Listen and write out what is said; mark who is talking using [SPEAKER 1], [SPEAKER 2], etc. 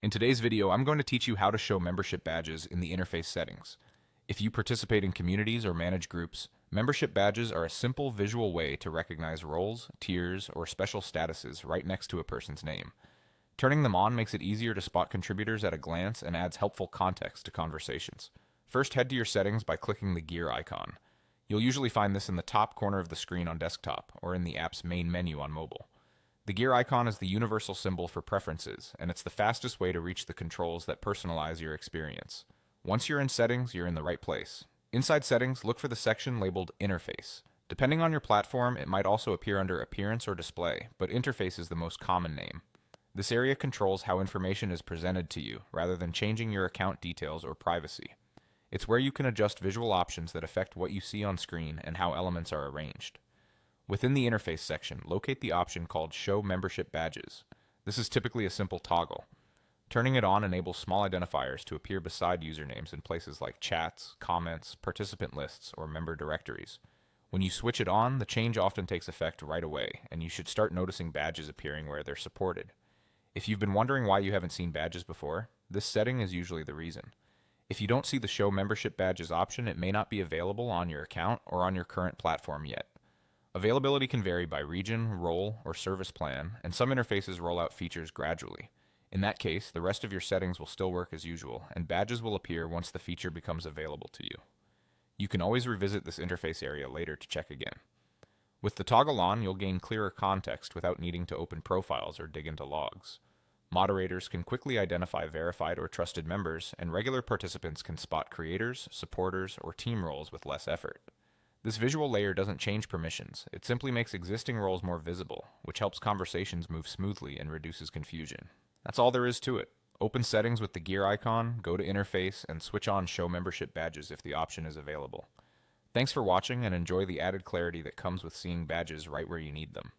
[SPEAKER 1] In today's video, I'm going to teach you how to show membership badges in the interface settings. If you participate in communities or manage groups, membership badges are a simple visual way to recognize roles, tiers, or special statuses right next to a person's name. Turning them on makes it easier to spot contributors at a glance and adds helpful context to conversations. First, head to your settings by clicking the gear icon. You'll usually find this in the top corner of the screen on desktop or in the app's main menu on mobile. The gear icon is the universal symbol for preferences, and it's the fastest way to reach the controls that personalize your experience. Once you're in settings, you're in the right place. Inside settings, look for the section labeled Interface. Depending on your platform, it might also appear under Appearance or Display, but Interface is the most common name. This area controls how information is presented to you, rather than changing your account details or privacy. It's where you can adjust visual options that affect what you see on screen and how elements are arranged. Within the Interface section, locate the option called Show Membership Badges. This is typically a simple toggle. Turning it on enables small identifiers to appear beside usernames in places like chats, comments, participant lists, or member directories. When you switch it on, the change often takes effect right away, and you should start noticing badges appearing where they're supported. If you've been wondering why you haven't seen badges before, this setting is usually the reason. If you don't see the Show Membership Badges option, it may not be available on your account or on your current platform yet. Availability can vary by region, role, or service plan, and some interfaces roll out features gradually. In that case, the rest of your settings will still work as usual, and badges will appear once the feature becomes available to you. You can always revisit this interface area later to check again. With the toggle on, you'll gain clearer context without needing to open profiles or dig into logs. Moderators can quickly identify verified or trusted members, and regular participants can spot creators, supporters, or team roles with less effort. This visual layer doesn't change permissions, it simply makes existing roles more visible, which helps conversations move smoothly and reduces confusion. That's all there is to it. Open settings with the gear icon, go to Interface, and switch on Show Membership Badges if the option is available. Thanks for watching and enjoy the added clarity that comes with seeing badges right where you need them.